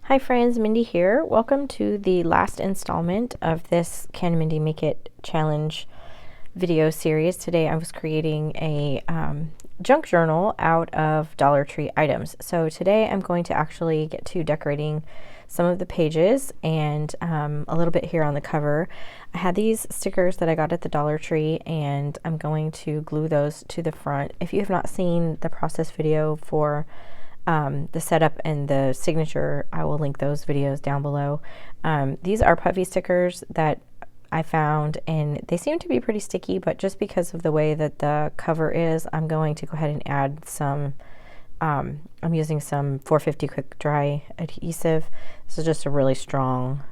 Hi friends, Mindy here. Welcome to the last installment of this Can Mindy Make It challenge video series. Today I was creating a junk journal out of Dollar Tree items. So today I'm going to actually get to decorating some of the pages and a little bit here on the cover. I had these stickers that I got at the Dollar Tree and I'm going to glue those to the front. If you have not seen the process video for the setup and the signature, I will link those videos down below. These are Puffy stickers that I found, and they seem to be pretty sticky, but just because of the way that the cover is, I'm going to go ahead and add some, I'm using some 450 quick dry adhesive. This is just a really strong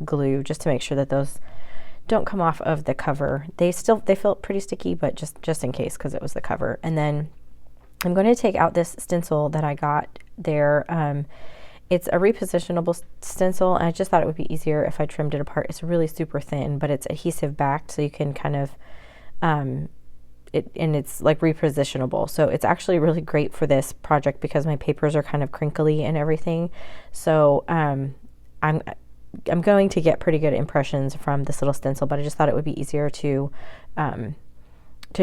glue, just to make sure that those don't come off of the cover. They feel pretty sticky, but just in case, because it was the cover. And then I'm going to take out this stencil that I got there. It's a repositionable stencil, and I just thought it would be easier if I trimmed it apart. It's really super thin, but it's adhesive backed, so you can kind of, and it's like repositionable. So it's actually really great for this project because my papers are kind of crinkly and everything. So I'm going to get pretty good impressions from this little stencil, but I just thought it would be easier to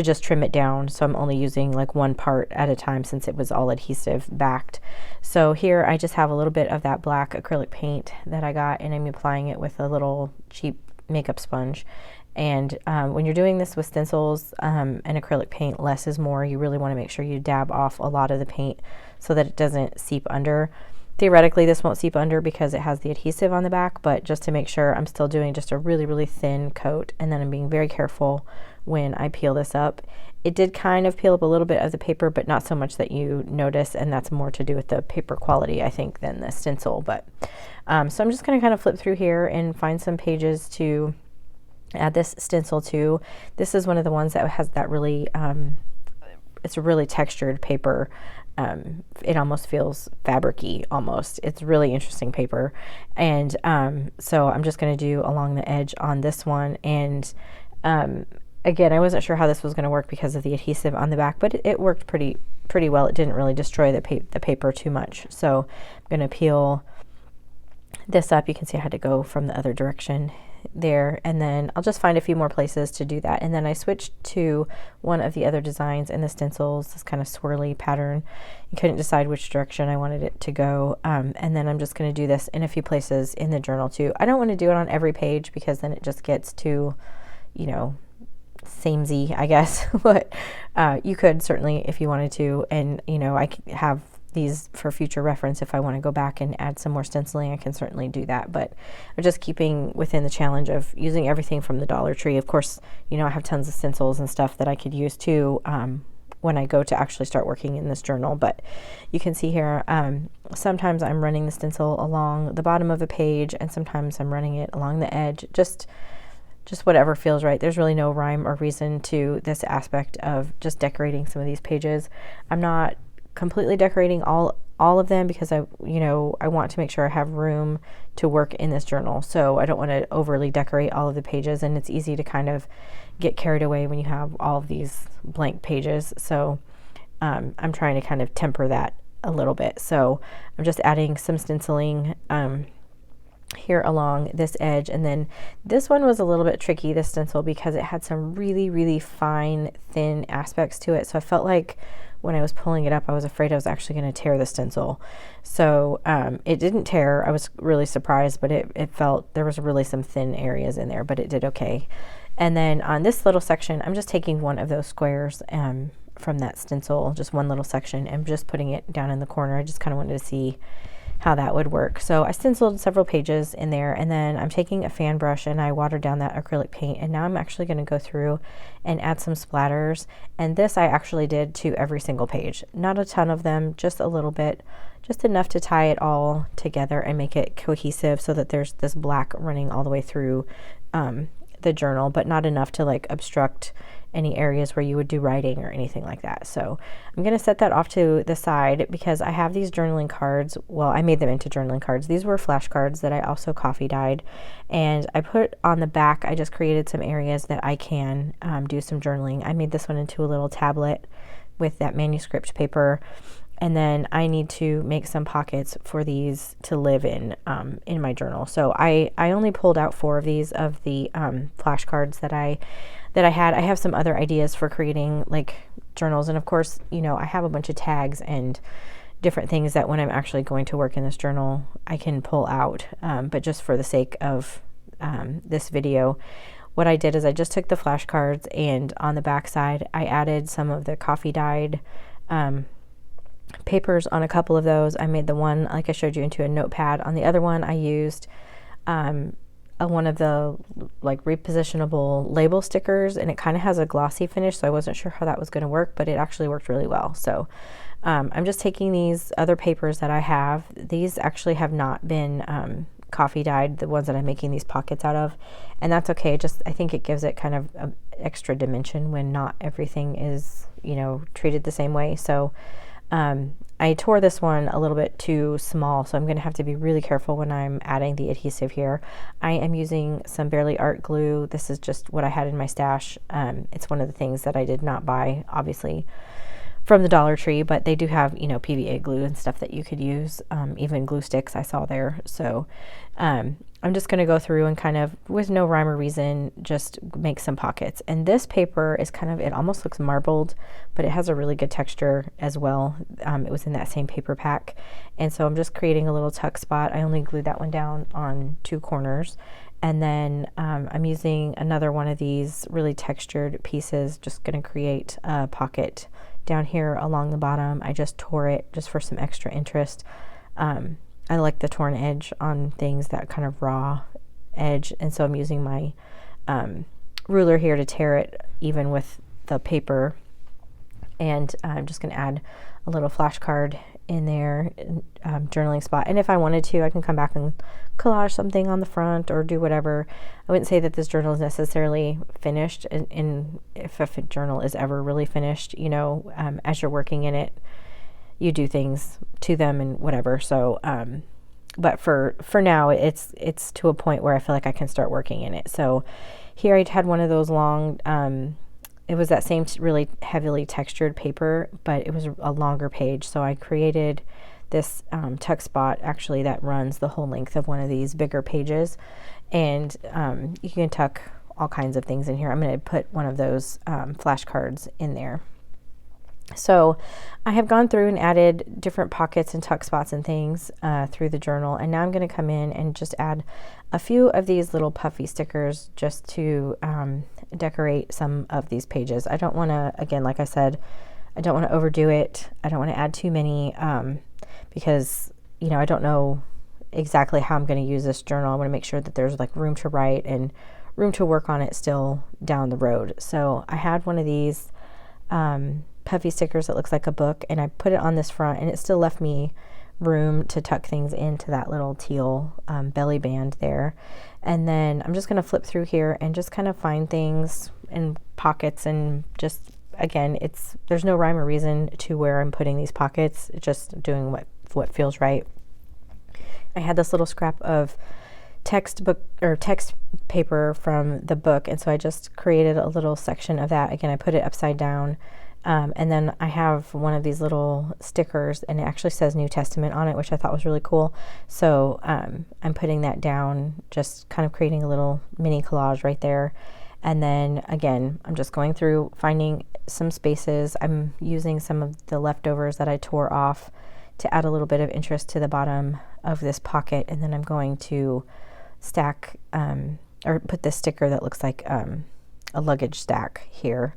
just trim it down, so I'm only using like one part at a time since it was all adhesive backed. So here I just have a little bit of that black acrylic paint that I got, and I'm applying it with a little cheap makeup sponge. And when you're doing this with stencils and acrylic paint, less is more. You really want to make sure you dab off a lot of the paint so that it doesn't seep under. Theoretically, this won't seep under because it has the adhesive on the back, but just to make sure, I'm still doing just a really, really thin coat, and then I'm being very careful when I peel this up. It did kind of peel up a little bit of the paper, but not so much that you notice, and that's more to do with the paper quality, I think, than the stencil. But so I'm just going to kind of flip through here and find some pages to add this stencil to. This is one of the ones that has that really, it's a really textured paper. It almost feels fabric-y almost. It's really interesting paper. And so I'm just going to do along the edge on this one. And again, I wasn't sure how this was going to work because of the adhesive on the back, but it worked pretty well. It didn't really destroy the paper too much. So I'm going to peel this up. You can see I had to go from the other direction there, and then I'll just find a few more places to do that. And then I switched to one of the other designs in the stencils, this kind of swirly pattern. You couldn't decide which direction I wanted it to go, and then I'm just going to do this in a few places in the journal too. I don't want to do it on every page because then it just gets too, you know, samey, I guess. But you could certainly, if you wanted to, and you know, I have these for future reference. If I want to go back and add some more stenciling, I can certainly do that. But I'm just keeping within the challenge of using everything from the Dollar Tree. Of course, you know, I have tons of stencils and stuff that I could use too when I go to actually start working in this journal. But you can see here, sometimes I'm running the stencil along the bottom of the page, and sometimes I'm running it along the edge, just whatever feels right. There's really no rhyme or reason to this aspect of just decorating some of these pages. I'm not completely decorating all of them because I want to make sure I have room to work in this journal. So I don't want to overly decorate all of the pages, and it's easy to kind of get carried away when you have all of these blank pages. So I'm trying to kind of temper that a little bit. So I'm just adding some stenciling here along this edge. And then this one was a little bit tricky, this stencil, because it had some really, really fine, thin aspects to it. So I felt like when I was pulling it up, I was afraid I was actually going to tear the stencil. So it didn't tear. I was really surprised, but it felt there was really some thin areas in there, but it did okay. And then on this little section, I'm just taking one of those squares from that stencil, just one little section, and just putting it down in the corner. I just kind of wanted to see how that would work. So I stenciled several pages in there, and then I'm taking a fan brush and I watered down that acrylic paint, and now I'm actually going to go through and add some splatters. And this I actually did to every single page. Not a ton of them, just a little bit, just enough to tie it all together and make it cohesive so that there's this black running all the way through the journal, but not enough to like obstruct any areas where you would do writing or anything like that. So I'm going to set that off to the side because I have these journaling cards. Well, I made them into journaling cards. These were flashcards that I also coffee dyed, and I put on the back, I just created some areas that I can do some journaling. I made this one into a little tablet with that manuscript paper, And then I need to make some pockets for these to live in my journal. So I only pulled out 4 of these of the flashcards that I had. I have some other ideas for creating like journals, and of course, I have a bunch of tags and different things that when I'm actually going to work in this journal, I can pull out. But just for the sake of this video, what I did is I just took the flashcards, and on the back side, I added some of the coffee dyed papers on a couple of those. I made the one, like I showed you, into a notepad. On the other one, I used one of the like repositionable label stickers, and it kind of has a glossy finish, so I wasn't sure how that was going to work, but it actually worked really well. So I'm just taking these other papers that I have. These actually have not been coffee dyed, the ones that I'm making these pockets out of, and that's okay. Just I think it gives it kind of an extra dimension when not everything is treated the same way. So I tore this one a little bit too small, so I'm going to have to be really careful when I'm adding the adhesive here. I am using some Barely Art glue. This is just what I had in my stash. It's one of the things that I did not buy, obviously, from the Dollar Tree, but they do have, PVA glue and stuff that you could use, even glue sticks I saw there. So I'm just going to go through and kind of, with no rhyme or reason, just make some pockets. And this paper is kind of, it almost looks marbled, but it has a really good texture as well. It was in that same paper pack. And so I'm just creating a little tuck spot. I only glued that one down on 2 corners. And then I'm using another one of these really textured pieces, just going to create a pocket down here along the bottom. I just tore it just for some extra interest. I like the torn edge on things, that kind of raw edge, and so I'm using my ruler here to tear it even with the paper. And I'm just going to add a little flashcard in there, journaling spot. And if I wanted to, I can come back and collage something on the front or do whatever. I wouldn't say that this journal is necessarily finished, and if a journal is ever really finished, as you're working in it, you do things to them and whatever. So, but for now, it's to a point where I feel like I can start working in it. So here I had one of those long, it was that same really heavily textured paper, but it was a longer page. So I created this tuck spot actually that runs the whole length of one of these bigger pages. And you can tuck all kinds of things in here. I'm going to put one of those flashcards in there. So I have gone through and added different pockets and tuck spots and things through the journal, and now I'm going to come in and just add a few of these little puffy stickers just to decorate some of these pages. I don't want to, again, like I said, I don't want to overdo it. I don't want to add too many because, I don't know exactly how I'm going to use this journal. I want to make sure that there's like room to write and room to work on it still down the road. So I had one of these puffy stickers that looks like a book, and I put it on this front, and it still left me room to tuck things into that little teal belly band there. And then I'm just going to flip through here and just kind of find things in pockets, and just, again, there's no rhyme or reason to where I'm putting these pockets. It's just doing what feels right. I had this little scrap of text paper from the book, and so I just created a little section of that. Again, I put it upside down. And then I have one of these little stickers, and it actually says New Testament on it, which I thought was really cool. So I'm putting that down, just kind of creating a little mini collage right there. And then again, I'm just going through, finding some spaces. I'm using some of the leftovers that I tore off to add a little bit of interest to the bottom of this pocket. And then I'm going to stack or put this sticker that looks like a luggage stack here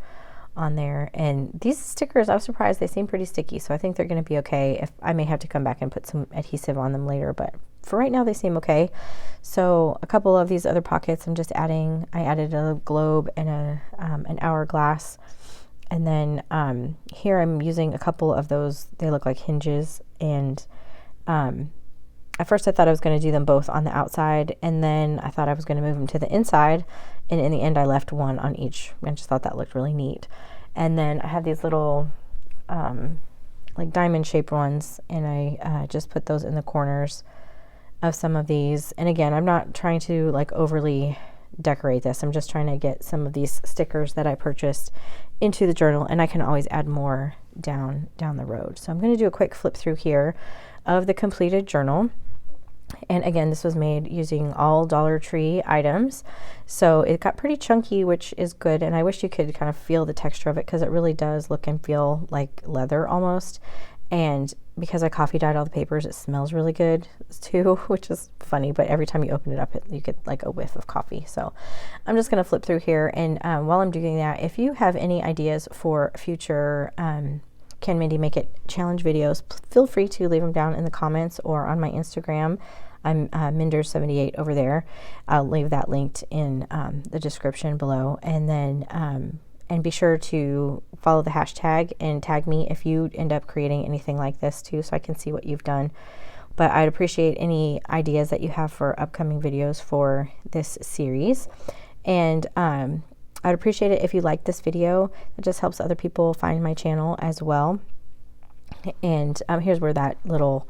on there. And these stickers, I was surprised, they seem pretty sticky, so I think they're going to be okay. If I may have to come back and put some adhesive on them later, but for right now they seem okay. So a couple of these other pockets, I'm just adding, I added a globe and an hourglass, and then here I'm using a couple of those, they look like hinges, and at first I thought I was going to do them both on the outside, and then I thought I was going to move them to the inside, and in the end I left one on each. I just thought that looked really neat. And then I have these little like diamond shaped ones, and I just put those in the corners of some of these. And again, I'm not trying to like overly decorate this. I'm just trying to get some of these stickers that I purchased into the journal, and I can always add more down the road. So I'm going to do a quick flip through here of the completed journal. And again, this was made using all Dollar Tree items. So it got pretty chunky, which is good. And I wish you could kind of feel the texture of it, because it really does look and feel like leather almost. And because I coffee dyed all the papers, it smells really good too, which is funny. But every time you open it up, you get like a whiff of coffee. So I'm just going to flip through here. And while I'm doing that, if you have any ideas for future Can Mindy Make It challenge videos, feel free to leave them down in the comments or on my Instagram. I'm Minder78 over there. I'll leave that linked in the description below. And then and be sure to follow the hashtag and tag me if you end up creating anything like this too, so I can see what you've done. But I'd appreciate any ideas that you have for upcoming videos for this series. And I'd appreciate it if you like this video. It just helps other people find my channel as well. And here's where that little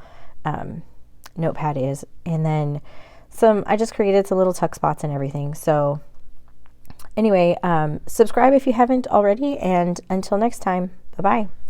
notepad is. And then I just created some little tuck spots and everything. So anyway, subscribe if you haven't already. And until next time, bye-bye.